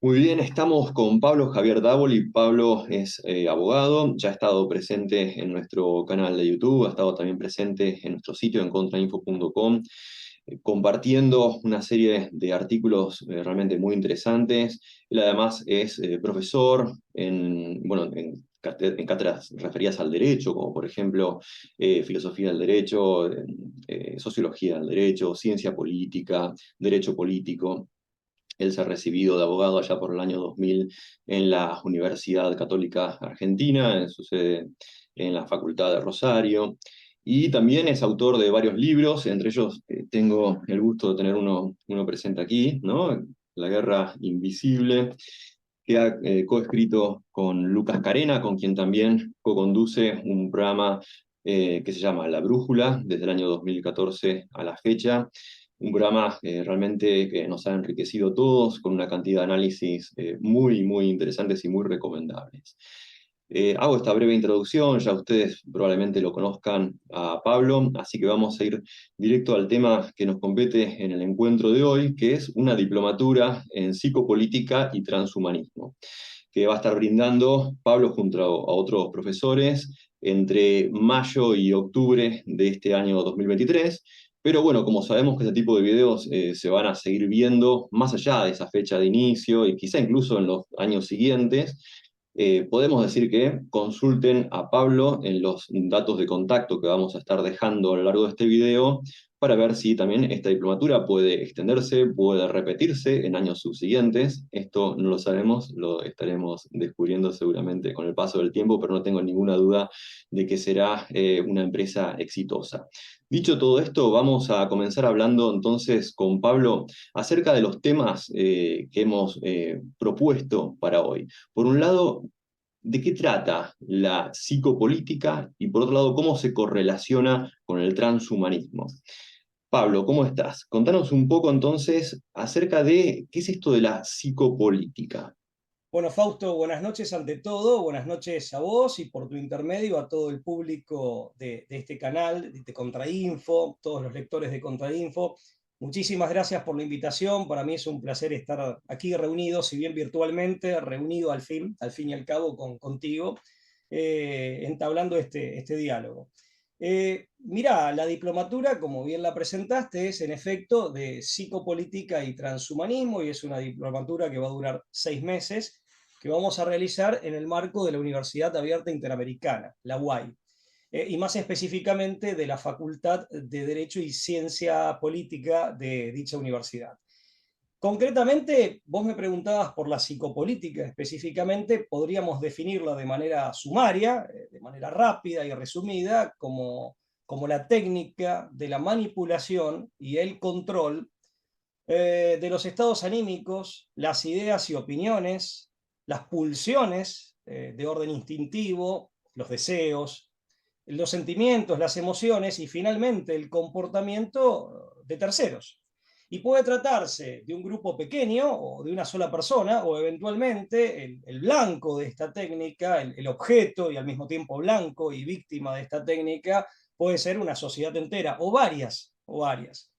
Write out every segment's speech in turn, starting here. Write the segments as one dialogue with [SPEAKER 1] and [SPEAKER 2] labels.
[SPEAKER 1] Muy bien, estamos con Pablo Javier Dávoli. Pablo es abogado, ya ha estado presente en nuestro canal de YouTube, ha estado también presente en nuestro sitio en contrainfo.com, compartiendo una serie de artículos realmente muy interesantes. Él además es profesor en cátedras referidas al derecho, como por ejemplo filosofía del derecho, sociología del derecho, ciencia política, derecho político. Él se ha recibido de abogado allá por el año 2000 en la Universidad Católica Argentina, en su sede en la Facultad de Rosario, y también es autor de varios libros, entre ellos tengo el gusto de tener uno presente aquí, ¿no? La Guerra Invisible, que ha coescrito con Lucas Carena, con quien también co-conduce un programa que se llama La Brújula, desde el año 2014 a la fecha. Un programa realmente que nos ha enriquecido a todos con una cantidad de análisis muy, muy interesantes y muy recomendables. Hago esta breve introducción, ya ustedes probablemente lo conozcan a Pablo, así que vamos a ir directo al tema que nos compete en el encuentro de hoy, que es una diplomatura en psicopolítica y transhumanismo, que va a estar brindando Pablo junto a otros profesores entre mayo y octubre de este año 2023. Pero bueno, como sabemos que este tipo de videos se van a seguir viendo más allá de esa fecha de inicio y quizá incluso en los años siguientes, podemos decir que consulten a Pablo en los datos de contacto que vamos a estar dejando a lo largo de este video para ver si también esta diplomatura puede extenderse, puede repetirse en años subsiguientes. Esto no lo sabemos, lo estaremos descubriendo seguramente con el paso del tiempo, pero no tengo ninguna duda de que será una empresa exitosa. Dicho todo esto, vamos a comenzar hablando entonces con Pablo acerca de los temas que hemos propuesto para hoy. Por un lado, ¿de qué trata la psicopolítica? Y por otro lado, ¿cómo se correlaciona con el transhumanismo? Pablo, ¿cómo estás? Contanos un poco entonces acerca de qué es esto de la psicopolítica.
[SPEAKER 2] Bueno, Fausto, buenas noches ante todo, buenas noches a vos y por tu intermedio a todo el público de este canal, de Contrainfo, todos los lectores de Contrainfo. Muchísimas gracias por la invitación, para mí es un placer estar aquí reunido, si bien virtualmente, reunido al fin y al cabo contigo, entablando este diálogo. Mirá, la diplomatura, como bien la presentaste, es en efecto de psicopolítica y transhumanismo y es una diplomatura que va a durar 6 meses que vamos a realizar en el marco de la Universidad Abierta Interamericana, la UAI, y más específicamente de la Facultad de Derecho y Ciencia Política de dicha universidad. Concretamente, vos me preguntabas por la psicopolítica específicamente, podríamos definirla de manera sumaria, de manera rápida y resumida, como la técnica de la manipulación y el control de los estados anímicos, las ideas y opiniones, las pulsiones de orden instintivo, los deseos, los sentimientos, las emociones y finalmente el comportamiento de terceros. Y puede tratarse de un grupo pequeño o de una sola persona o eventualmente el blanco de esta técnica, el objeto y al mismo tiempo blanco y víctima de esta técnica puede ser una sociedad entera o varias o varias.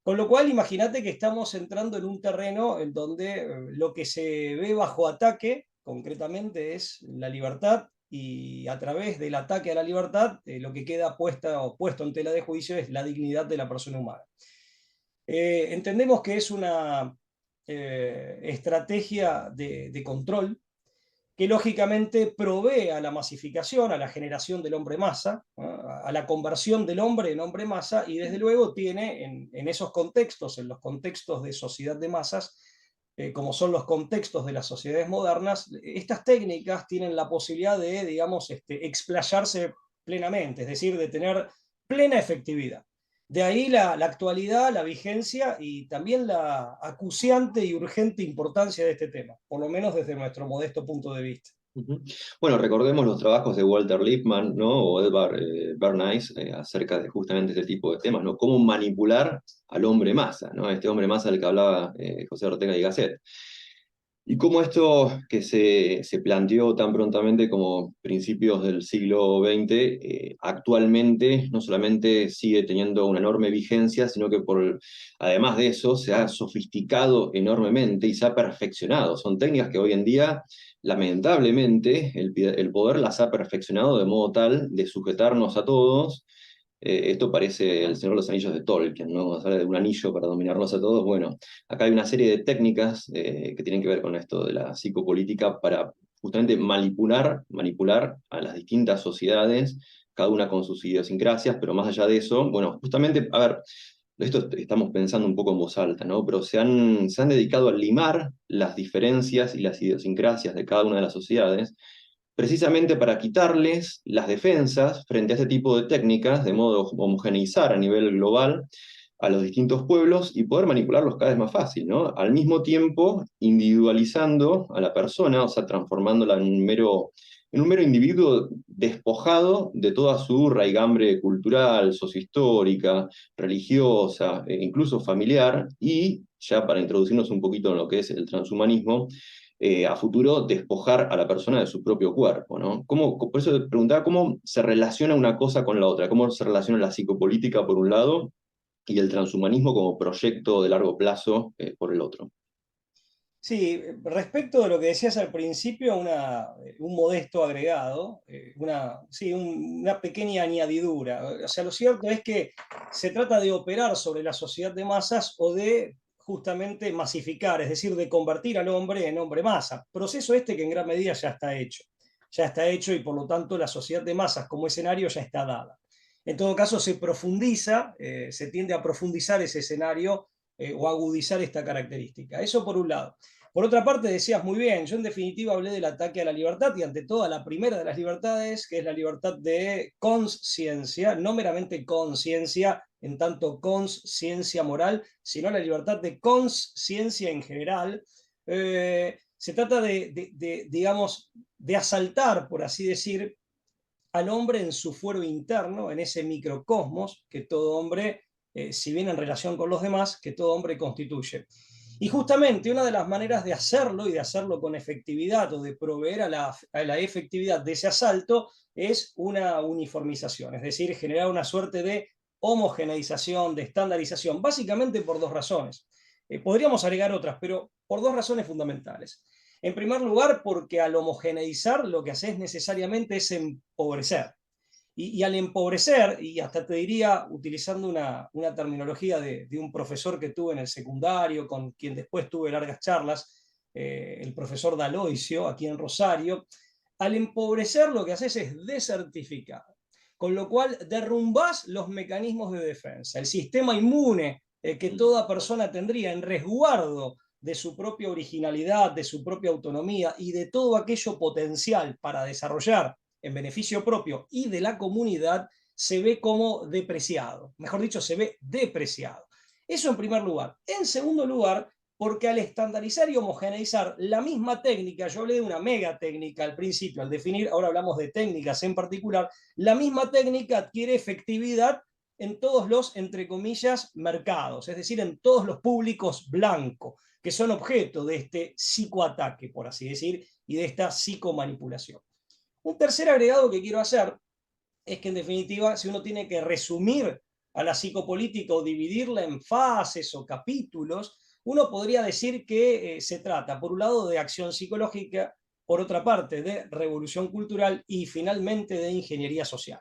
[SPEAKER 2] Con lo cual, imagínate que estamos entrando en un terreno en donde lo que se ve bajo ataque, concretamente, es la libertad, y a través del ataque a la libertad, lo que queda puesto en tela de juicio es la dignidad de la persona humana. Entendemos que es una estrategia de control que lógicamente provee a la masificación, a la generación del hombre masa, a la conversión del hombre en hombre masa, y desde luego tiene en esos contextos, en los contextos de sociedad de masas, como son los contextos de las sociedades modernas, estas técnicas tienen la posibilidad de, digamos, explayarse plenamente, es decir, de tener plena efectividad. De ahí la actualidad, la vigencia y también la acuciante y urgente importancia de este tema, por lo menos desde nuestro modesto punto de vista.
[SPEAKER 1] Ujú. Bueno, recordemos los trabajos de Walter Lippmann, ¿no? O Edvard Bernays acerca de justamente este tipo de temas, ¿no? Cómo manipular al hombre masa, ¿no? Este hombre masa del que hablaba José Ortega y Gasset. Y cómo esto que se planteó tan prontamente como principios del siglo XX, actualmente no solamente sigue teniendo una enorme vigencia, sino que además de eso se ha sofisticado enormemente y se ha perfeccionado. Son técnicas que hoy en día, lamentablemente, el poder las ha perfeccionado de modo tal de sujetarnos a todos. Esto parece el Señor de los Anillos de Tolkien, ¿no? Cuando se habla de un anillo para dominarlos a todos. Bueno, acá hay una serie de técnicas que tienen que ver con esto de la psicopolítica para justamente manipular a las distintas sociedades, cada una con sus idiosincrasias, pero más allá de eso, bueno, justamente, a ver, esto estamos pensando un poco en voz alta, ¿no? Pero se han dedicado a limar las diferencias y las idiosincrasias de cada una de las sociedades precisamente para quitarles las defensas frente a este tipo de técnicas, de modo de homogeneizar a nivel global a los distintos pueblos y poder manipularlos cada vez más fácil, ¿no? Al mismo tiempo, individualizando a la persona, o sea, transformándola en un mero individuo despojado de toda su raigambre cultural, sociohistórica, religiosa, e incluso familiar, y ya para introducirnos un poquito en lo que es el transhumanismo, a futuro despojar a la persona de su propio cuerpo, ¿no? Por eso te preguntaba cómo se relaciona una cosa con la otra, cómo se relaciona la psicopolítica por un lado y el transhumanismo como proyecto de largo plazo por el otro.
[SPEAKER 2] Sí, respecto de lo que decías al principio, un modesto agregado, sí, una pequeña añadidura. O sea, lo cierto es que se trata de operar sobre la sociedad de masas o de justamente masificar, es decir, de convertir al hombre en hombre masa. Proceso este que en gran medida ya está hecho. Ya está hecho y por lo tanto la sociedad de masas como escenario ya está dada. En todo caso, se profundiza, se tiende a profundizar ese escenario o agudizar esta característica. Eso por un lado. Por otra parte, decías muy bien, yo en definitiva hablé del ataque a la libertad y ante todo a la primera de las libertades, que es la libertad de consciencia, no meramente conciencia, en tanto conciencia moral, sino la libertad de conciencia en general. Se trata digamos, de asaltar, por así decir, al hombre en su fuero interno, en ese microcosmos que todo hombre, si bien en relación con los demás, que todo hombre constituye. Y justamente una de las maneras de hacerlo y de hacerlo con efectividad o de proveer a la efectividad de ese asalto es una uniformización, es decir, generar una suerte de homogeneización, de estandarización, básicamente por dos razones. Podríamos agregar otras, pero por dos razones fundamentales. En primer lugar, porque al homogeneizar lo que haces necesariamente es empobrecer. Y al empobrecer, y hasta te diría, utilizando una terminología de un profesor que tuve en el secundario, con quien después tuve largas charlas, el profesor Daloisio, aquí en Rosario, al empobrecer lo que haces es desertificar, con lo cual derrumbás los mecanismos de defensa, el sistema inmune que toda persona tendría en resguardo de su propia originalidad, de su propia autonomía y de todo aquello potencial para desarrollar en beneficio propio y de la comunidad, se ve como depreciado. Mejor dicho, se ve depreciado. Eso en primer lugar. En segundo lugar, porque al estandarizar y homogeneizar la misma técnica, yo hablé de una mega técnica al principio, al definir, ahora hablamos de técnicas en particular, la misma técnica adquiere efectividad en todos los, entre comillas, mercados, es decir, en todos los públicos blancos, que son objeto de este psicoataque, por así decir, y de esta psicomanipulación. Un tercer agregado que quiero hacer es que en definitiva, si uno tiene que resumir a la psicopolítica o dividirla en fases o capítulos, uno podría decir que se trata, por un lado, de acción psicológica, por otra parte, de revolución cultural y finalmente de ingeniería social.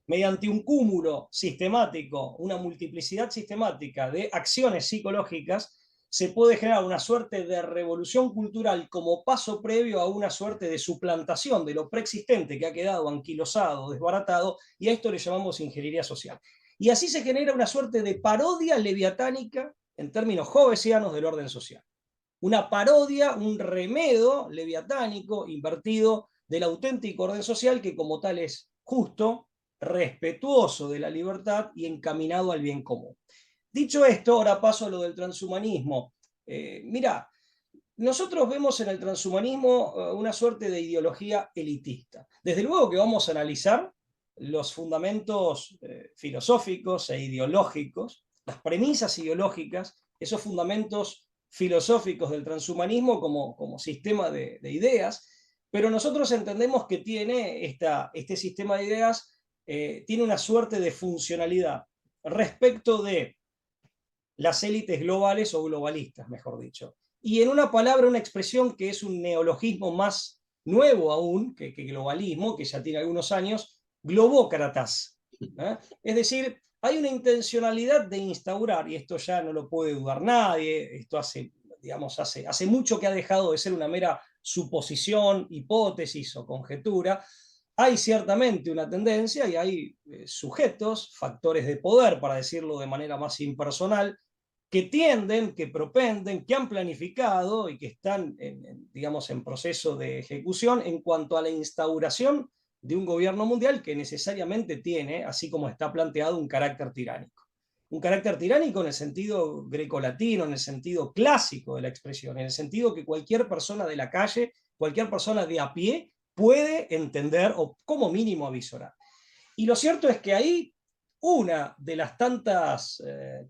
[SPEAKER 2] Mediante un cúmulo sistemático, una multiplicidad sistemática de acciones psicológicas, se puede generar una suerte de revolución cultural como paso previo a una suerte de suplantación de lo preexistente que ha quedado anquilosado, desbaratado, y a esto le llamamos ingeniería social. Y así se genera una suerte de parodia leviatánica en términos hobbesianos del orden social. Una parodia, un remedo leviatánico invertido del auténtico orden social que como tal es justo, respetuoso de la libertad y encaminado al bien común. Dicho esto, ahora paso a lo del transhumanismo. Mira, nosotros vemos en el transhumanismo una suerte de ideología elitista. Desde luego que vamos a analizar los fundamentos filosóficos e ideológicos, las premisas ideológicas, esos fundamentos filosóficos del transhumanismo como sistema de ideas, pero nosotros entendemos que tiene este sistema de ideas, tiene una suerte de funcionalidad respecto de las élites globales o globalistas, mejor dicho. Y en una palabra, una expresión que es un neologismo más nuevo aún que globalismo, que ya tiene algunos años, globócratas. Es decir, hay una intencionalidad de instaurar, y esto ya no lo puede dudar nadie, esto hace mucho que ha dejado de ser una mera suposición, hipótesis o conjetura. Hay ciertamente una tendencia y hay sujetos, factores de poder, para decirlo de manera más impersonal, que tienden, que propenden, que han planificado y que están, digamos, en proceso de ejecución en cuanto a la instauración de un gobierno mundial que necesariamente tiene, así como está planteado, un carácter tiránico. Un carácter tiránico en el sentido grecolatino, en el sentido clásico de la expresión, en el sentido que cualquier persona de la calle, cualquier persona de a pie puede entender o como mínimo avisorar. Y lo cierto es que ahí una de las tantas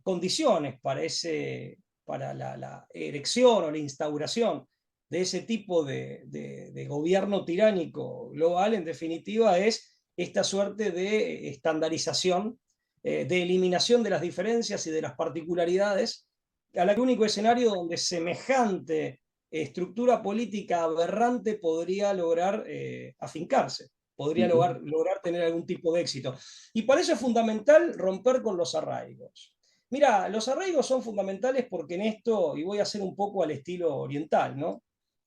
[SPEAKER 2] condiciones para la erección o la instauración de ese tipo de gobierno tiránico global, en definitiva, es esta suerte de estandarización, de eliminación de las diferencias y de las particularidades, a la que único escenario donde semejante estructura política aberrante podría lograr afincarse, podría lograr tener algún tipo de éxito. Y para eso es fundamental romper con los arraigos. Mira, los arraigos son fundamentales porque en esto, y voy a hacer un poco al estilo oriental, ¿no?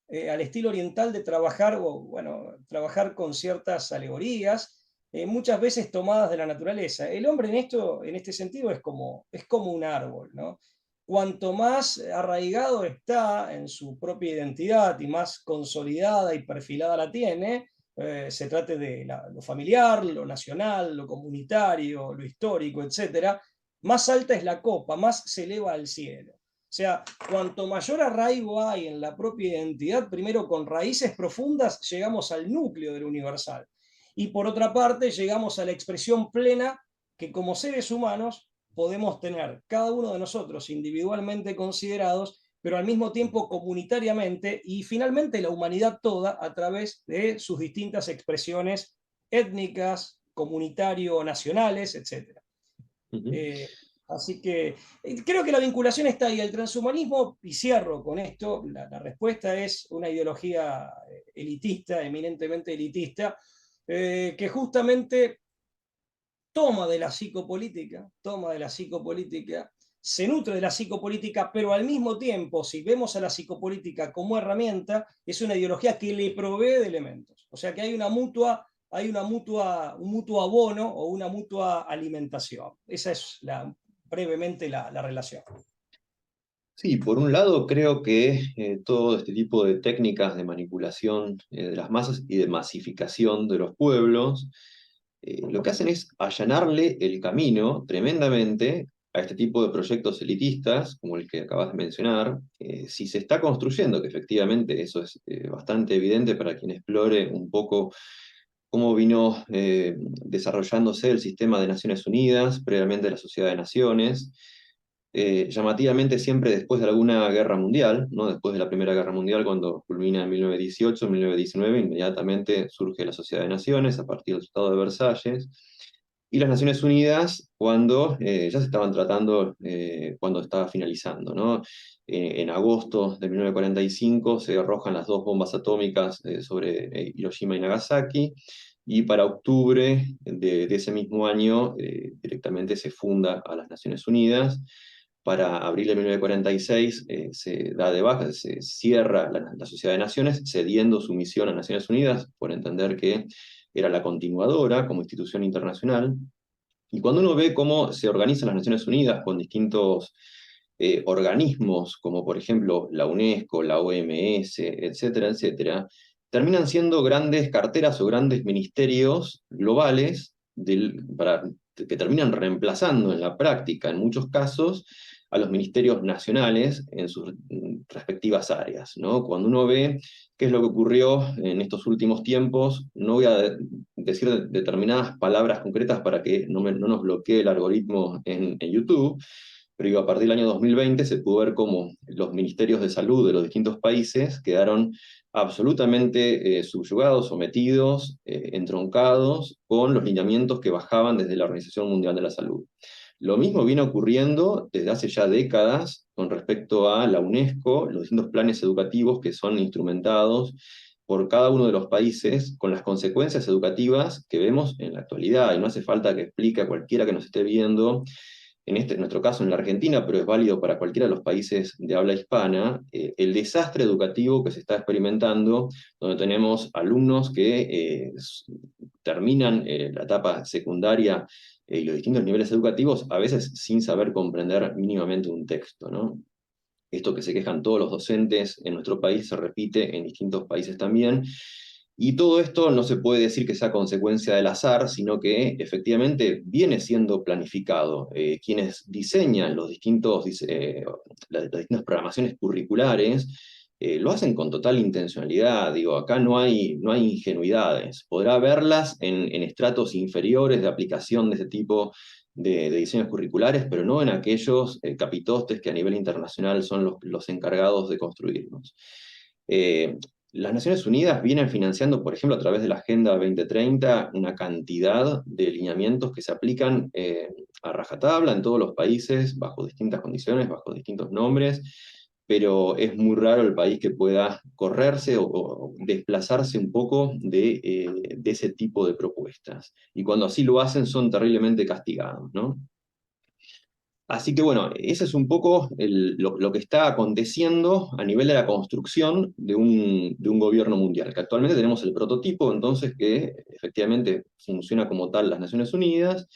[SPEAKER 2] Al estilo oriental de trabajar, bueno, trabajar con ciertas alegorías, muchas veces tomadas de la naturaleza. El hombre en este sentido, es como un árbol, ¿no? Cuanto más arraigado está en su propia identidad y más consolidada y perfilada la tiene, se trate de lo familiar, lo nacional, lo comunitario, lo histórico, etcétera, más alta es la copa, más se eleva al cielo. O sea, cuanto mayor arraigo hay en la propia identidad, primero con raíces profundas llegamos al núcleo del universal. Y por otra parte, llegamos a la expresión plena que como seres humanos podemos tener cada uno de nosotros individualmente considerados, pero al mismo tiempo comunitariamente y finalmente la humanidad toda a través de sus distintas expresiones étnicas, comunitario-nacionales, etc. Así que creo que la vinculación está ahí. El transhumanismo, y cierro con esto, la respuesta es una ideología elitista, eminentemente elitista, que justamente toma de la psicopolítica, se nutre de la psicopolítica, pero al mismo tiempo, si vemos a la psicopolítica como herramienta, es una ideología que le provee de elementos. O sea que hay un mutuo abono o una mutua alimentación. Esa es brevemente la relación.
[SPEAKER 1] Sí, por un lado creo que todo este tipo de técnicas de manipulación de las masas y de masificación de los pueblos, lo que hacen es allanarle el camino tremendamente a este tipo de proyectos elitistas, como el que acabas de mencionar. Si se está construyendo, que efectivamente eso es bastante evidente para quien explore un poco cómo vino desarrollándose el sistema de Naciones Unidas, previamente la Sociedad de Naciones, llamativamente siempre después de alguna guerra mundial, ¿no? Después de la Primera Guerra Mundial, cuando culmina en 1918, 1919, inmediatamente surge la Sociedad de Naciones a partir del Tratado de Versalles, y las Naciones Unidas cuando ya se estaban tratando, cuando estaba finalizando, ¿no? En agosto de 1945 se arrojan las dos bombas atómicas sobre Hiroshima y Nagasaki, y para octubre de ese mismo año directamente se funda a las Naciones Unidas. Para abril de 1946 se da de baja, se cierra la Sociedad de Naciones, cediendo su misión a Naciones Unidas por entender que era la continuadora como institución internacional. Y cuando uno ve cómo se organizan las Naciones Unidas con distintos organismos, como por ejemplo la UNESCO, la OMS, etcétera, etcétera, terminan siendo grandes carteras o grandes ministerios globales que terminan reemplazando en la práctica, en muchos casos, a los ministerios nacionales en sus respectivas áreas, ¿no? Cuando uno ve qué es lo que ocurrió en estos últimos tiempos, no voy a decir determinadas palabras concretas para que no nos bloquee el algoritmo en YouTube, pero digo, a partir del año 2020 se pudo ver cómo los ministerios de salud de los distintos países quedaron absolutamente subyugados, sometidos, entroncados con los lineamientos que bajaban desde la Organización Mundial de la Salud. Lo mismo viene ocurriendo desde hace ya décadas con respecto a la UNESCO, los distintos planes educativos que son instrumentados por cada uno de los países con las consecuencias educativas que vemos en la actualidad. Y no hace falta que explique a cualquiera que nos esté viendo, en nuestro caso en la Argentina, pero es válido para cualquiera de los países de habla hispana, el desastre educativo que se está experimentando, donde tenemos alumnos que terminan la etapa secundaria y los distintos niveles educativos, a veces sin saber comprender mínimamente un texto, ¿no? Esto que se quejan todos los docentes en nuestro país se repite en distintos países también. Y todo esto no se puede decir que sea consecuencia del azar, sino que efectivamente viene siendo planificado. Quienes diseñan las distintas programaciones curriculares lo hacen con total intencionalidad. Digo, acá no hay ingenuidades. Podrá verlas en estratos inferiores de aplicación de ese tipo de diseños curriculares, pero no en aquellos capitostes que a nivel internacional son los encargados de construirlos. Las Naciones Unidas vienen financiando, por ejemplo, a través de la Agenda 2030, una cantidad de lineamientos que se aplican a rajatabla en todos los países, bajo distintas condiciones, bajo distintos nombres, pero es muy raro el país que pueda correrse o desplazarse un poco de ese tipo de propuestas. Y cuando así lo hacen son terriblemente castigados, ¿no? Así que bueno, ese es un poco lo que está aconteciendo a nivel de la construcción de un gobierno mundial, que actualmente tenemos el prototipo, entonces, que efectivamente funciona como tal las Naciones Unidas,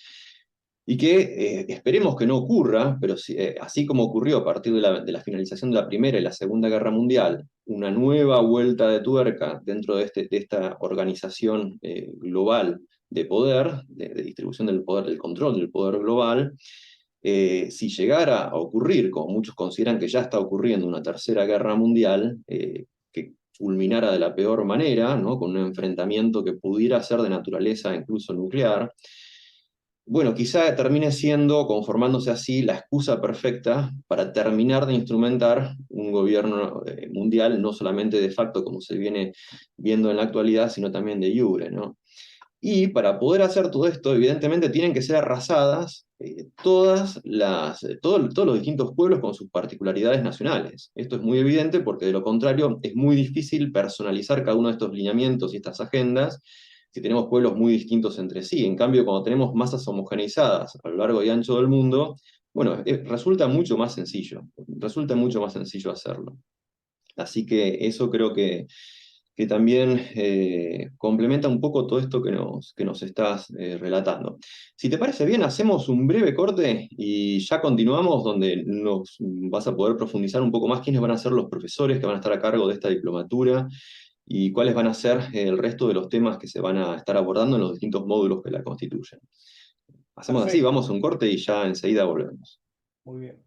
[SPEAKER 1] y que esperemos que no ocurra, pero así como ocurrió a partir de la finalización de la Primera y la Segunda Guerra Mundial, una nueva vuelta de tuerca dentro de esta organización global de poder, de distribución del poder, del control del poder global. Si llegara a ocurrir, como muchos consideran que ya está ocurriendo, una tercera guerra mundial, que culminara de la peor manera, ¿no? Con un enfrentamiento que pudiera ser de naturaleza incluso nuclear, bueno, quizá termine siendo, conformándose así, la excusa perfecta para terminar de instrumentar un gobierno mundial, no solamente de facto, como se viene viendo en la actualidad, sino también de jure, ¿no? Y para poder hacer todo esto, evidentemente tienen que ser arrasadas todos los distintos pueblos con sus particularidades nacionales. Esto es muy evidente porque de lo contrario es muy difícil personalizar cada uno de estos lineamientos y estas agendas si tenemos pueblos muy distintos entre sí. En cambio, cuando tenemos masas homogeneizadas a lo largo y ancho del mundo, bueno, resulta mucho más sencillo hacerlo. Así que eso creo que también complementa un poco todo esto que nos estás relatando. Si te parece bien, hacemos un breve corte y ya continuamos, donde nos vas a poder profundizar un poco más quiénes van a ser los profesores que van a estar a cargo de esta diplomatura y cuáles van a ser el resto de los temas que se van a estar abordando en los distintos módulos que la constituyen. Hacemos así,
[SPEAKER 2] Perfecto,
[SPEAKER 1] vamos a un corte y ya enseguida volvemos.
[SPEAKER 2] muy bien.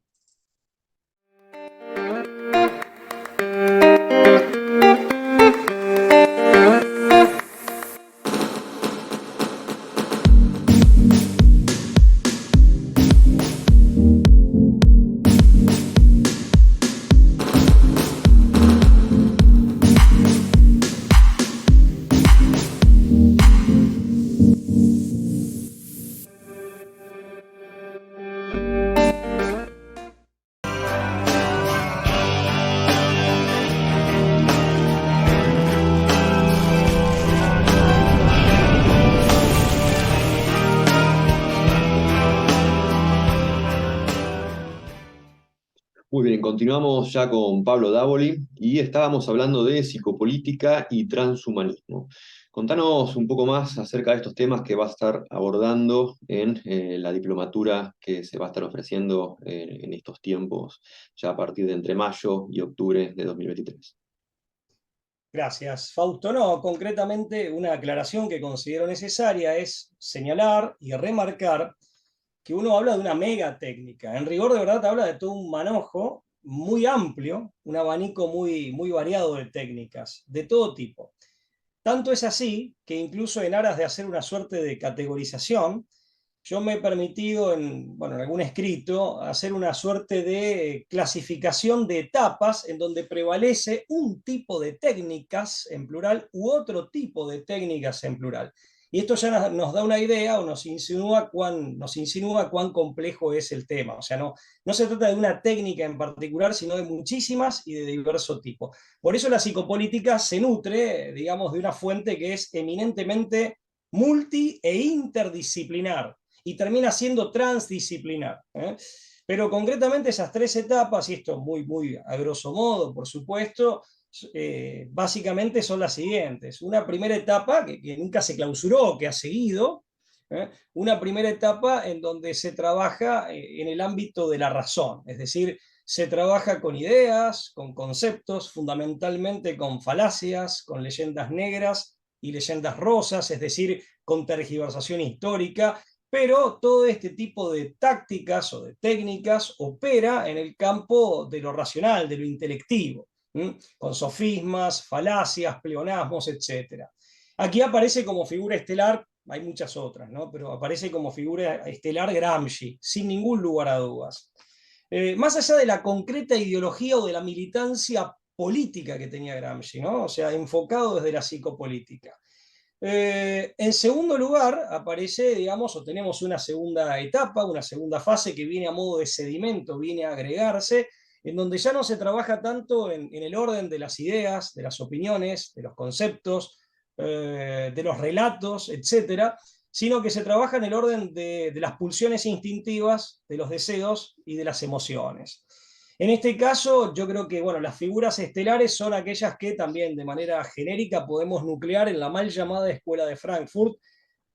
[SPEAKER 1] Muy bien, continuamos ya con Pablo Dávoli y estábamos hablando de psicopolítica y transhumanismo. Contanos un poco más acerca de estos temas que va a estar abordando en la diplomatura que se va a estar ofreciendo en estos tiempos, ya a partir de entre mayo y octubre de 2023.
[SPEAKER 2] Gracias, Fausto. No, concretamente una aclaración que considero necesaria es señalar y remarcar que uno habla de una mega técnica. En rigor, de verdad, habla de todo un manojo muy amplio, un abanico muy, muy variado de técnicas, de todo tipo. Tanto es así que incluso en aras de hacer una suerte de categorización, yo me he permitido bueno, en algún escrito hacer una suerte de clasificación de etapas en donde prevalece un tipo de técnicas en plural u otro tipo de técnicas en plural. Y esto ya nos da una idea o nos insinúa cuán complejo es el tema. O sea, no se trata de una técnica en particular, sino de muchísimas y de diverso tipo. Por eso la psicopolítica se nutre, digamos, de una fuente que es eminentemente multi e interdisciplinar y termina siendo transdisciplinar. Pero concretamente esas tres etapas, y esto muy a grosso modo, por supuesto, básicamente son las siguientes. Una primera etapa que nunca se clausuró, que ha seguido, una primera etapa en donde se trabaja en el ámbito de la razón, es decir, se trabaja con ideas, con conceptos, fundamentalmente con falacias, con leyendas negras y leyendas rosas, es decir, con tergiversación histórica, pero todo este tipo de tácticas o de técnicas opera en el campo de lo racional, de lo intelectivo, con sofismas, falacias, pleonasmos, etc. Aquí aparece como figura estelar, hay muchas otras, ¿no? Pero aparece como figura estelar Gramsci, sin ningún lugar a dudas. Más allá de la concreta ideología o de la militancia política que tenía Gramsci, ¿no? O sea, enfocado desde la psicopolítica. En segundo lugar, aparece, digamos, o tenemos una segunda etapa, una segunda fase que viene a modo de sedimento, viene a agregarse, en donde ya no se trabaja tanto en el orden de las ideas, de las opiniones, de los conceptos, de los relatos, etcétera, sino que se trabaja en el orden de las pulsiones instintivas, de los deseos y de las emociones. En este caso, yo creo que bueno, las figuras estelares son aquellas que también de manera genérica podemos nuclear en la mal llamada Escuela de Frankfurt,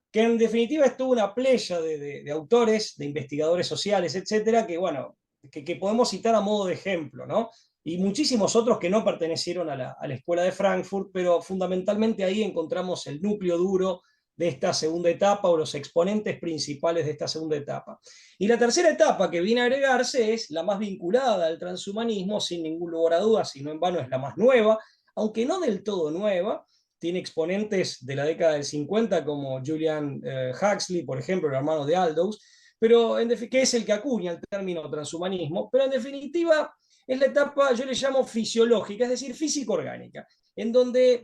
[SPEAKER 2] que en definitiva es toda una playa de autores, de investigadores sociales, etcétera, que bueno, que podemos citar a modo de ejemplo, ¿no? Y muchísimos otros que no pertenecieron a la Escuela de Frankfurt, pero fundamentalmente ahí encontramos el núcleo duro de esta segunda etapa o los exponentes principales de esta segunda etapa. Y la tercera etapa que viene a agregarse es la más vinculada al transhumanismo, sin ningún lugar a dudas, si no en vano es la más nueva, aunque no del todo nueva, tiene exponentes de la década del 50 como Julian Huxley, por ejemplo, el hermano de Aldous, pero que es el que acuña el término transhumanismo, pero en definitiva es la etapa, yo le llamo fisiológica, es decir, físico-orgánica, en donde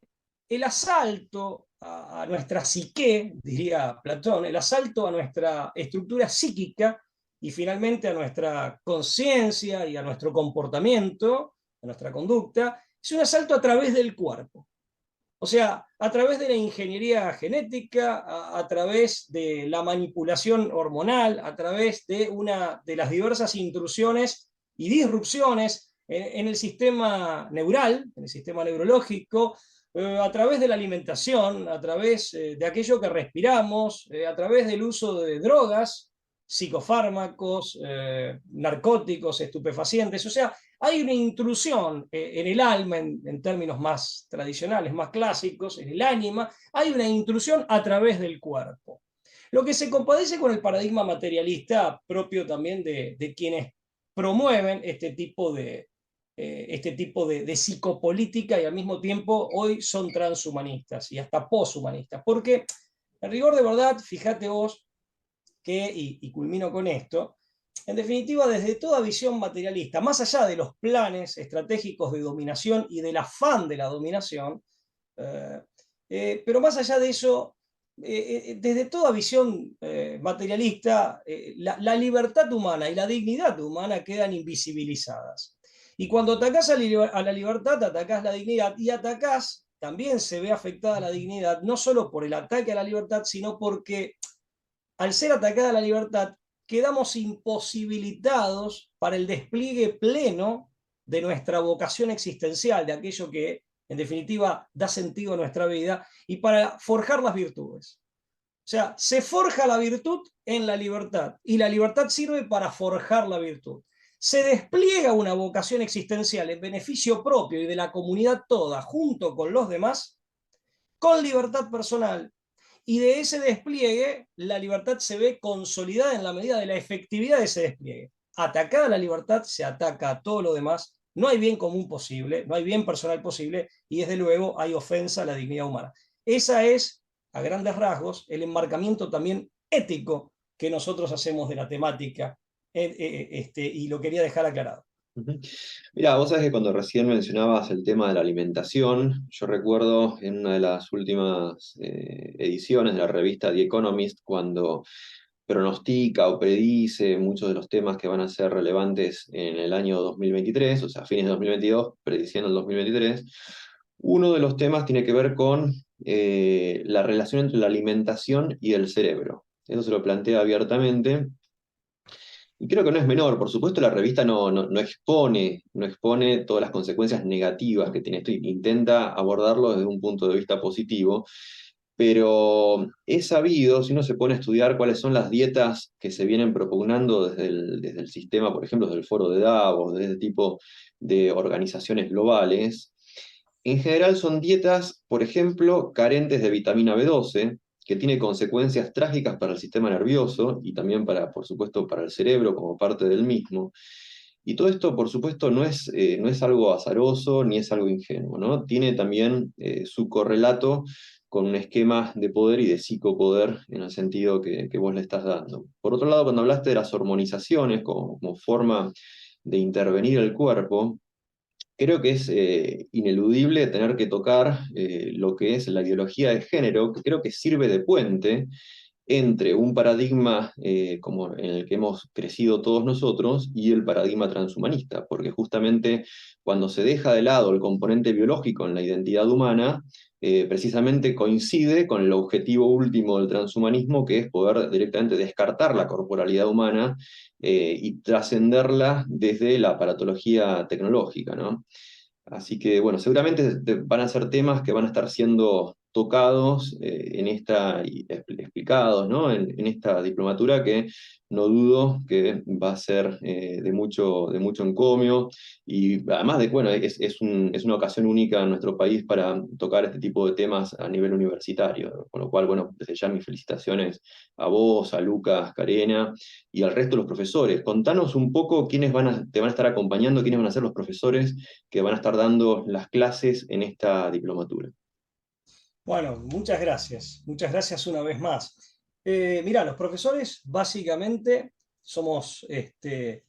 [SPEAKER 2] el asalto a nuestra psique, diría Platón, el asalto a nuestra estructura psíquica y finalmente a nuestra conciencia y a nuestro comportamiento, a nuestra conducta, es un asalto a través del cuerpo. O sea, a través de la ingeniería genética, a través de la manipulación hormonal, a través de una de las diversas intrusiones y disrupciones en el sistema neural, en el sistema neurológico, a través de la alimentación, a través de aquello que respiramos, a través del uso de drogas, psicofármacos, narcóticos, estupefacientes. O sea, hay una intrusión en el alma, en términos más tradicionales, más clásicos, en el ánima, hay una intrusión a través del cuerpo. Lo que se compadece con el paradigma materialista propio también de quienes promueven este tipo de psicopolítica y al mismo tiempo hoy son transhumanistas y hasta poshumanistas. Porque en rigor de verdad, fíjate vos que, y culmino con esto, en definitiva, desde toda visión materialista, más allá de los planes estratégicos de dominación y del afán de la dominación, pero más allá de eso, desde toda visión materialista, la libertad humana y la dignidad humana quedan invisibilizadas. Y cuando atacás a la libertad, atacás la dignidad y atacás, también se ve afectada la dignidad, no solo por el ataque a la libertad, sino porque al ser atacada la libertad, quedamos imposibilitados para el despliegue pleno de nuestra vocación existencial, de aquello que en definitiva da sentido a nuestra vida, y para forjar las virtudes. O sea, se forja la virtud en la libertad, y la libertad sirve para forjar la virtud. Se despliega una vocación existencial en beneficio propio y de la comunidad toda, junto con los demás, con libertad personal, y de ese despliegue la libertad se ve consolidada en la medida de la efectividad de ese despliegue. Atacada la libertad, se ataca a todo lo demás, no hay bien común posible, no hay bien personal posible y desde luego hay ofensa a la dignidad humana. Esa es, a grandes rasgos, el enmarcamiento también ético que nosotros hacemos de la temática, y lo quería dejar aclarado.
[SPEAKER 1] Ujú. Mira, vos sabés que cuando recién mencionabas el tema de la alimentación, yo recuerdo en una de las últimas ediciones de la revista The Economist, cuando pronostica o predice muchos de los temas que van a ser relevantes en el año 2023, o sea, fines de 2022, prediciendo el 2023, uno de los temas tiene que ver con la relación entre la alimentación y el cerebro. Eso se lo plantea abiertamente. Y creo que no es menor, por supuesto la revista no expone todas las consecuencias negativas que tiene esto, intenta abordarlo desde un punto de vista positivo, pero es sabido, si uno se pone a estudiar cuáles son las dietas que se vienen propugnando desde el sistema, por ejemplo, desde el Foro de Davos, de este tipo de organizaciones globales, en general son dietas, por ejemplo, carentes de vitamina B12, que tiene consecuencias trágicas para el sistema nervioso y también para, por supuesto, para el cerebro como parte del mismo. Y todo esto, por supuesto, no es algo azaroso ni es algo ingenuo, ¿no? Tiene también su correlato con un esquema de poder y de psicopoder en el sentido que vos le estás dando. Por otro lado, cuando hablaste de las hormonizaciones como forma de intervenir el cuerpo, creo que es ineludible tener que tocar lo que es la ideología de género, que creo que sirve de puente entre un paradigma como en el que hemos crecido todos nosotros y el paradigma transhumanista, porque justamente cuando se deja de lado el componente biológico en la identidad humana, precisamente coincide con el objetivo último del transhumanismo, que es poder directamente descartar la corporalidad humana y trascenderla desde la aparatología tecnológica, ¿no? Así que, bueno, seguramente van a ser temas que van a estar siendo tocados en esta, y explicados, ¿no? En esta diplomatura que no dudo que va a ser de mucho encomio y además de, bueno, es una ocasión única en nuestro país para tocar este tipo de temas a nivel universitario, con lo cual, bueno, desde ya mis felicitaciones a vos, a Lucas, Carena y al resto de los profesores. Contanos un poco te van a estar acompañando, quiénes van a ser los profesores que van a estar dando las clases en esta diplomatura.
[SPEAKER 2] Bueno, muchas gracias una vez más. Mirá, los profesores básicamente somos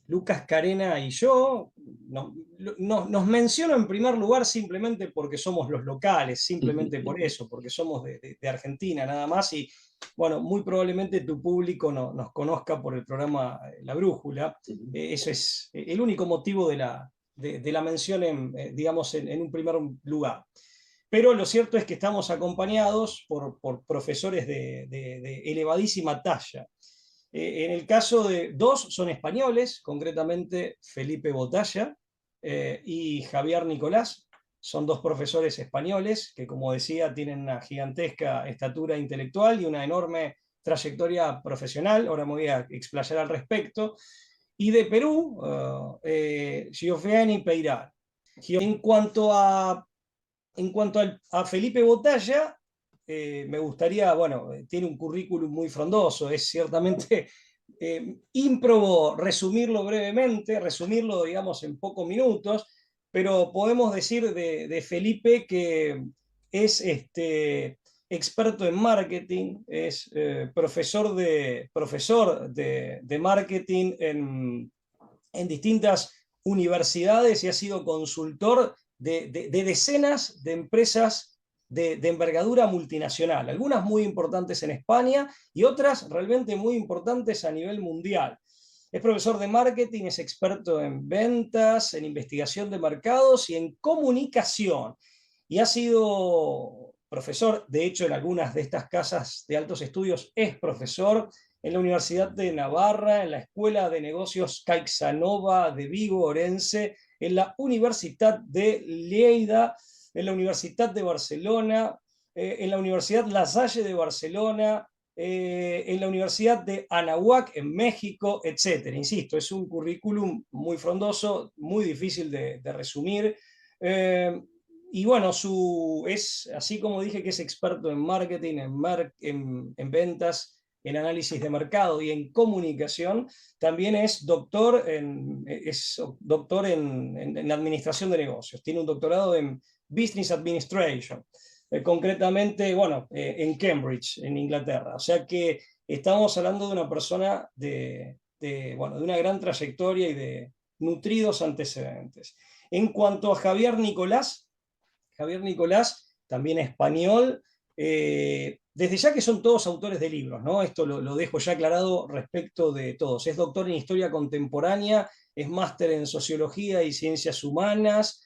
[SPEAKER 2] Lucas, Carena y yo. Nos menciono en primer lugar simplemente porque somos los locales, simplemente por eso, porque somos de Argentina nada más y bueno, muy probablemente tu público nos conozca por el programa La Brújula. Eso es el único motivo de la mención digamos, en un primer lugar. Pero lo cierto es que estamos acompañados por profesores de elevadísima talla. En el caso de dos son españoles, concretamente Felipe Botalla y Javier Nicolás. Son dos profesores españoles que, como decía, tienen una gigantesca estatura intelectual y una enorme trayectoria profesional. Ahora me voy a explayar al respecto. Y de Perú, Giovanni Peiral. En cuanto a a Felipe Botalla, me gustaría, bueno, tiene un currículum muy frondoso, es ciertamente ímprobo resumirlo brevemente, resumirlo, digamos, en pocos minutos, pero podemos decir de Felipe que es experto en marketing, es profesor de marketing en distintas universidades y ha sido consultor de decenas de empresas de envergadura multinacional, algunas muy importantes en España y otras realmente muy importantes a nivel mundial. Es profesor de marketing, es experto en ventas, en investigación de mercados y en comunicación. Y ha sido profesor, de hecho, en algunas de estas casas de altos estudios es profesor en la Universidad de Navarra, en la Escuela de Negocios Caixanova de Vigo, Orense, en la Universidad de Lleida, en la Universidad de Barcelona, en la Universidad La Salle de Barcelona, en la Universidad de Anahuac en México, etcétera. Insisto, es un currículum muy frondoso, muy difícil de resumir. Y bueno, es así como dije que es experto en marketing, en ventas, en análisis de mercado y en comunicación, también es doctor en administración de negocios. Tiene un doctorado en Business Administration, concretamente, bueno, en Cambridge, en Inglaterra. O sea que estamos hablando de una persona bueno, de una gran trayectoria y de nutridos antecedentes. En cuanto a Javier Nicolás, también español, desde ya que son todos autores de libros, ¿no? Esto lo dejo ya aclarado respecto de todos. Es doctor en Historia Contemporánea, es máster en Sociología y Ciencias Humanas,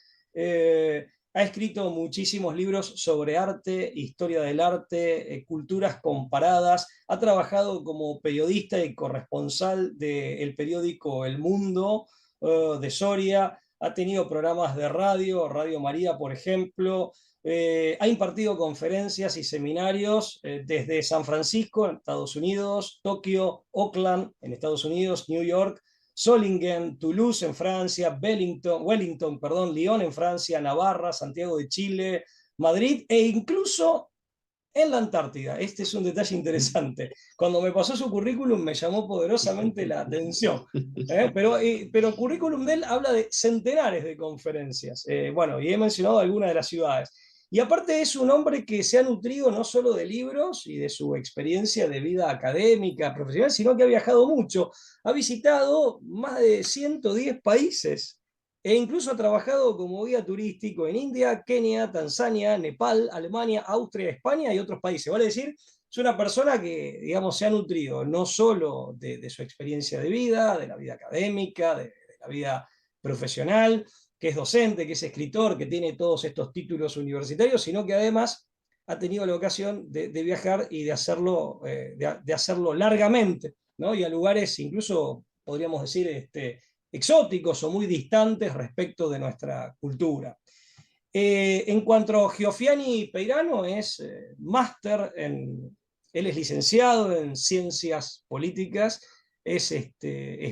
[SPEAKER 2] ha escrito muchísimos libros sobre arte, historia del arte, culturas comparadas, ha trabajado como periodista y corresponsal del periódico El Mundo, de Soria, ha tenido programas de radio, Radio María, por ejemplo, ha impartido conferencias y seminarios desde San Francisco, en Estados Unidos, Tokio, Oakland, en Estados Unidos, New York, Solingen, Toulouse en Francia, Wellington, perdón, Lyon en Francia, Navarra, Santiago de Chile, Madrid e incluso en la Antártida. Este es un detalle interesante. Cuando me pasó su currículum me llamó poderosamente la atención. Pero el currículum de él habla de centenares de conferencias. Bueno, y he mencionado algunas de las ciudades. Y aparte es un hombre que se ha nutrido no solo de libros y de su experiencia de vida académica, profesional, sino que ha viajado mucho. Ha visitado más de 110 países e incluso ha trabajado como guía turístico en India, Kenia, Tanzania, Nepal, Alemania, Austria, España y otros países. Vale decir, es una persona que, digamos, se ha nutrido no solo de su experiencia de vida, de la vida académica, de la vida profesional, que es docente, que es escritor, que tiene todos estos títulos universitarios, sino que además ha tenido la ocasión de viajar y de hacerlo largamente, ¿no? Y a lugares incluso, podríamos decir, exóticos o muy distantes respecto de nuestra cultura. En cuanto a Giofiani Peirano, es máster él es licenciado en Ciencias Políticas, es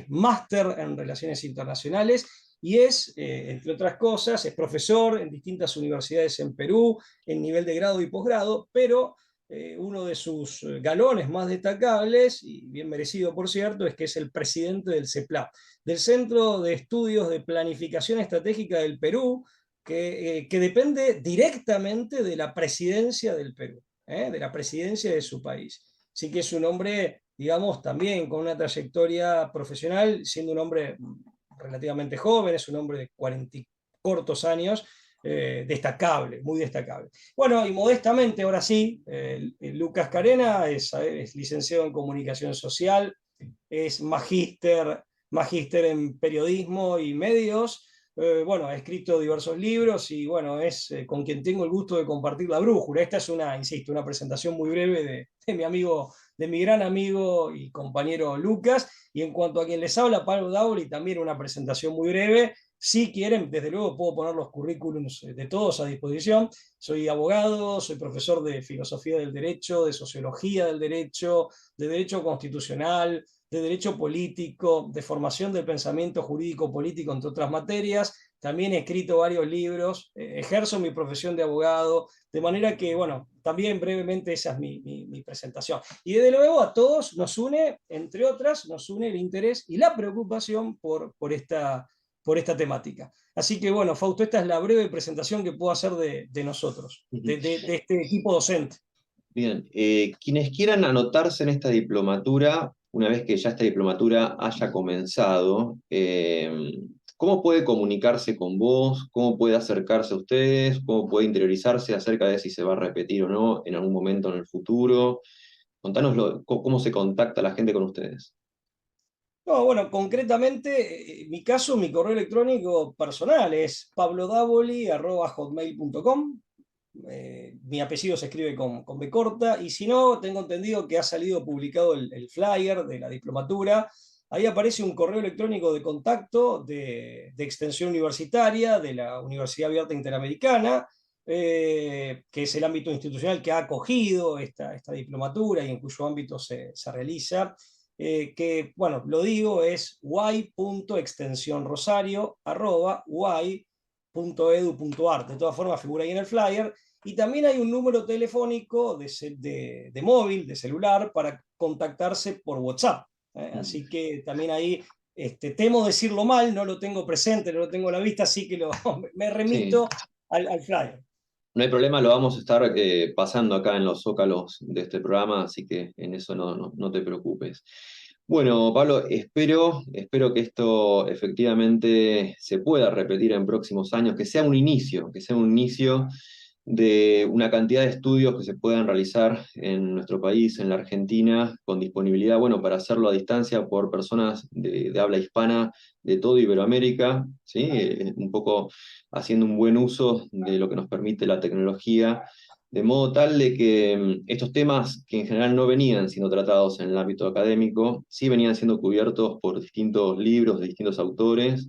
[SPEAKER 2] máster en Relaciones Internacionales y es, entre otras cosas, es profesor en distintas universidades en Perú, en nivel de grado y posgrado, pero uno de sus galones más destacables, y bien merecido por cierto, es que es el presidente del CEPLAP, del Centro de Estudios de Planificación Estratégica del Perú, que depende directamente de la presidencia del Perú, de la presidencia de su país. Así que es un hombre, digamos, también con una trayectoria profesional, siendo un hombre relativamente joven, es un hombre de 40 cortos años, destacable, muy destacable. Bueno, y modestamente, ahora sí, Lucas Carena es licenciado en Comunicación Social, es magíster en Periodismo y Medios, bueno, ha escrito diversos libros y bueno, es con quien tengo el gusto de compartir la brújula. Esta es insisto, una presentación muy breve de mi amigo, de mi gran amigo y compañero Lucas. Y en cuanto a quien les habla, Pablo Dauli, también una presentación muy breve. Si quieren, desde luego puedo poner los currículums de todos a disposición. Soy abogado, soy profesor de filosofía del derecho, de sociología del derecho, de derecho constitucional, de derecho político, de formación del pensamiento jurídico político, entre otras materias. También he escrito varios libros, ejerzo mi profesión de abogado, de manera que, bueno, también brevemente esa es mi presentación. Y desde luego a todos nos une, entre otras, nos une el interés y la preocupación por esta temática. Así que, bueno, Fausto, esta es la breve presentación que puedo hacer de nosotros, de este equipo docente.
[SPEAKER 1] Bien, quienes quieran anotarse en esta diplomatura, una vez que ya esta diplomatura haya comenzado, ¿cómo puede comunicarse con vos? ¿Cómo puede acercarse a ustedes? ¿Cómo puede interiorizarse acerca de si se va a repetir o no en algún momento en el futuro? Contanos cómo se contacta la gente con ustedes.
[SPEAKER 2] No, bueno, concretamente, en mi caso, mi correo electrónico personal es pablodavoli@hotmail.com. Mi apellido se escribe con B corta, y si no, tengo entendido que ha salido publicado el flyer de la diplomatura. Ahí aparece un correo electrónico de contacto de extensión universitaria de la Universidad Abierta Interamericana, que es el ámbito institucional que ha acogido esta diplomatura y en cuyo ámbito se realiza. Que, bueno, lo digo, es y.extensionrosario@y.edu.ar. De todas formas, figura ahí en el flyer. Y también hay un número telefónico de móvil, de celular, para contactarse por WhatsApp. Así que también ahí, temo decirlo mal, no lo tengo presente, no lo tengo a la vista, así que me remito
[SPEAKER 1] Sí.
[SPEAKER 2] al flyer.
[SPEAKER 1] No hay problema, lo vamos a estar pasando acá en los zócalos de este programa, así que en eso no te preocupes. Bueno, Pablo, espero que esto efectivamente se pueda repetir en próximos años, que sea un inicio de una cantidad de estudios que se puedan realizar en nuestro país, en la Argentina, con disponibilidad, bueno, para hacerlo a distancia por personas de habla hispana de toda Iberoamérica, ¿sí? Un poco haciendo un buen uso de lo que nos permite la tecnología, de modo tal de que estos temas que en general no venían siendo tratados en el ámbito académico, sí venían siendo cubiertos por distintos libros de distintos autores.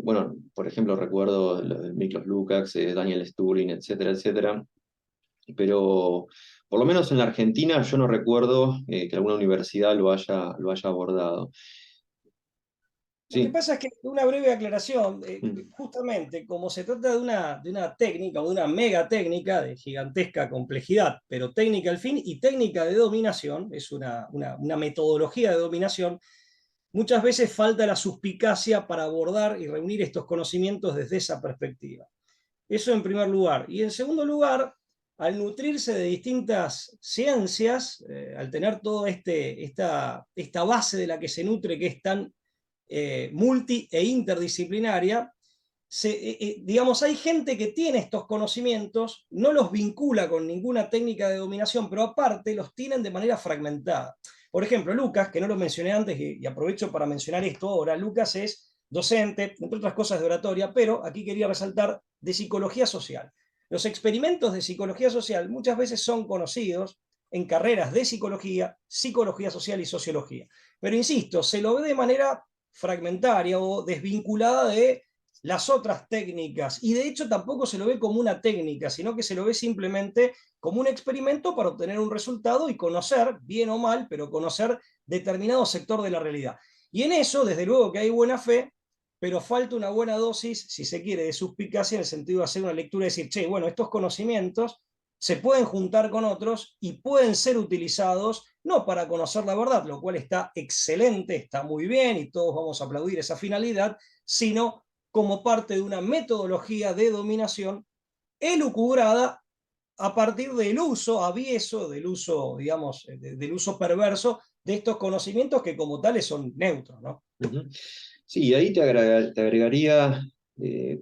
[SPEAKER 1] Bueno, por ejemplo, recuerdo lo de Miklos Lukács, Daniel Stulin, etcétera, etcétera. Pero por lo menos en la Argentina yo no recuerdo que alguna universidad lo haya abordado.
[SPEAKER 2] Lo que
[SPEAKER 1] Sí.
[SPEAKER 2] pasa es que, una breve aclaración,
[SPEAKER 1] Mm.
[SPEAKER 2] justamente como se trata de una técnica o de una mega técnica de gigantesca complejidad, pero técnica al fin y técnica de dominación, es una metodología de dominación, muchas veces falta la suspicacia para abordar y reunir estos conocimientos desde esa perspectiva. Eso en primer lugar. Y en segundo lugar, al nutrirse de distintas ciencias, al tener toda esta base de la que se nutre, que es tan multi e interdisciplinaria, digamos, hay gente que tiene estos conocimientos, no los vincula con ninguna técnica de dominación, pero aparte los tienen de manera fragmentada. Por ejemplo, Lucas, que no lo mencioné antes y aprovecho para mencionar esto ahora, Lucas es docente, entre otras cosas de oratoria, pero aquí quería resaltar de psicología social. Los experimentos de psicología social muchas veces son conocidos en carreras de psicología, psicología social y sociología. Pero insisto, se lo ve de manera fragmentaria o desvinculada de las otras técnicas. Y de hecho tampoco se lo ve como una técnica, sino que se lo ve simplemente como un experimento para obtener un resultado y conocer, bien o mal, pero conocer determinado sector de la realidad. Y en eso, desde luego que hay buena fe, pero falta una buena dosis, si se quiere, de suspicacia en el sentido de hacer una lectura y decir, che, bueno, estos conocimientos se pueden juntar con otros y pueden ser utilizados no para conocer la verdad, lo cual está excelente, está muy bien y todos vamos a aplaudir esa finalidad, sino como parte de una metodología de dominación elucubrada a partir del uso avieso, del uso, digamos, del uso perverso de estos conocimientos que como tales son neutros, ¿no?
[SPEAKER 1] Ujú. Sí, ahí te agregaría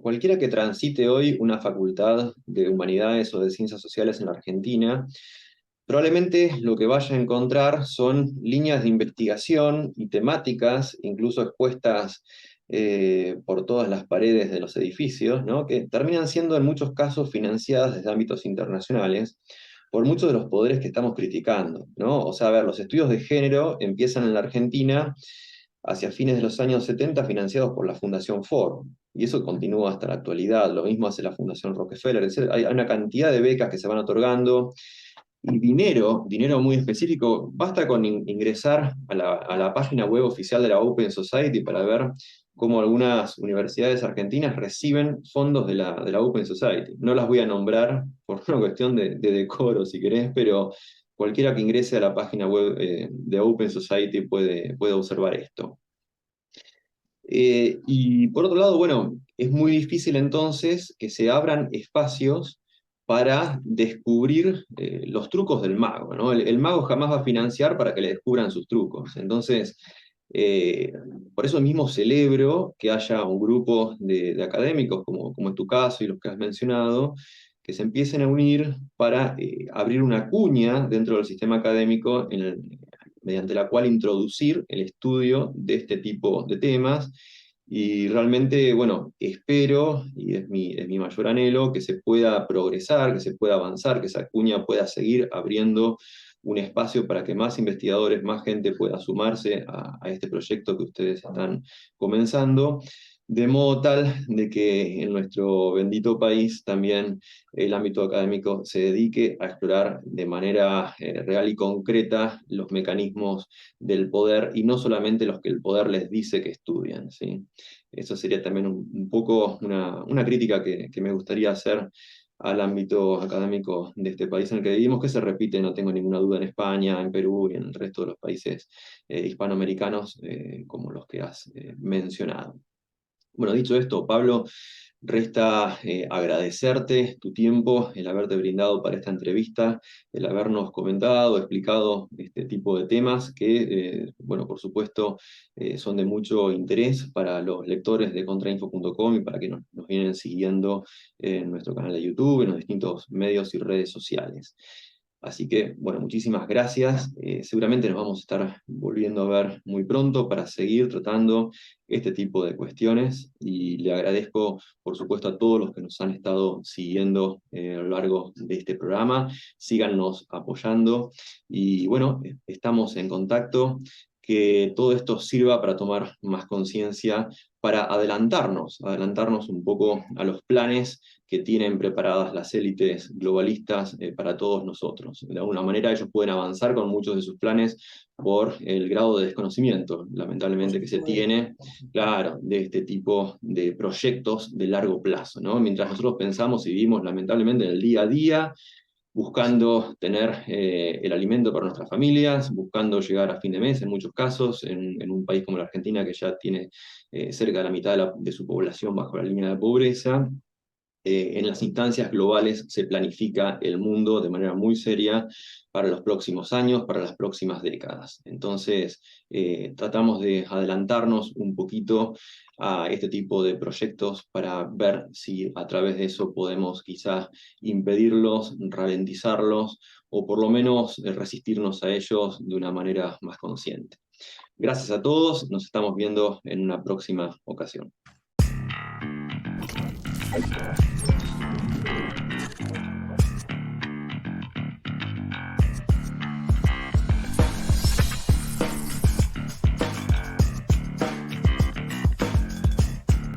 [SPEAKER 1] cualquiera que transite hoy una facultad de humanidades o de ciencias sociales en la Argentina, probablemente lo que vaya a encontrar son líneas de investigación y temáticas, incluso expuestas por todas las paredes de los edificios, ¿no? Que terminan siendo en muchos casos financiadas desde ámbitos internacionales por muchos de los poderes que estamos criticando, ¿no? O sea, a ver, los estudios de género empiezan en la Argentina hacia fines de los años 70 financiados por la Fundación Ford, y eso continúa hasta la actualidad, lo mismo hace la Fundación Rockefeller, etc. Hay una cantidad de becas que se van otorgando, y dinero muy específico, basta con ingresar a la página web oficial de la Open Society para ver cómo algunas universidades argentinas reciben fondos de la Open Society. No las voy a nombrar por una cuestión de decoro, si querés, pero cualquiera que ingrese a la página web de Open Society puede observar esto. Y por otro lado, bueno, es muy difícil entonces que se abran espacios para descubrir los trucos del mago, ¿no? El mago jamás va a financiar para que le descubran sus trucos. Entonces, eh, por eso mismo celebro que haya un grupo de académicos, como en tu caso y los que has mencionado, que se empiecen a unir para abrir una cuña dentro del sistema académico mediante la cual introducir el estudio de este tipo de temas. Y realmente, bueno, espero, y es mi mayor anhelo, que se pueda progresar, que se pueda avanzar, que esa cuña pueda seguir abriendo un espacio para que más investigadores, más gente pueda sumarse a este proyecto que ustedes están comenzando, de modo tal de que en nuestro bendito país también el ámbito académico se dedique a explorar de manera real y concreta los mecanismos del poder y no solamente los que el poder les dice que estudien, ¿sí? Eso sería también un poco una crítica que me gustaría hacer al ámbito académico de este país en el que vivimos, que se repite, no tengo ninguna duda, en España, en Perú y en el resto de los países hispanoamericanos, como los que has mencionado. Bueno, dicho esto, Pablo, resta agradecerte tu tiempo, el haberte brindado para esta entrevista, el habernos comentado, explicado este tipo de temas que, bueno, por supuesto, son de mucho interés para los lectores de contrainfo.com y para que nos vienen siguiendo en nuestro canal de YouTube, en los distintos medios y redes sociales. Así que, bueno, muchísimas gracias. Seguramente nos vamos a estar volviendo a ver muy pronto para seguir tratando este tipo de cuestiones y le agradezco, por supuesto, a todos los que nos han estado siguiendo a lo largo de este programa. Síganos apoyando y, bueno, estamos en contacto. Que todo esto sirva para tomar más conciencia, para adelantarnos un poco a los planes que tienen preparadas las élites globalistas para todos nosotros. De alguna manera ellos pueden avanzar con muchos de sus planes por el grado de desconocimiento, lamentablemente, que se tiene, claro, de este tipo de proyectos de largo plazo, ¿no? Mientras nosotros pensamos y vivimos lamentablemente en el día a día, buscando tener el alimento para nuestras familias, buscando llegar a fin de mes en muchos casos, en un país como la Argentina que ya tiene cerca de la mitad de su población bajo la línea de pobreza. En las instancias globales se planifica el mundo de manera muy seria para los próximos años, para las próximas décadas. Entonces, tratamos de adelantarnos un poquito a este tipo de proyectos para ver si a través de eso podemos quizás impedirlos, ralentizarlos o por lo menos resistirnos a ellos de una manera más consciente. Gracias a todos, nos estamos viendo en una próxima ocasión.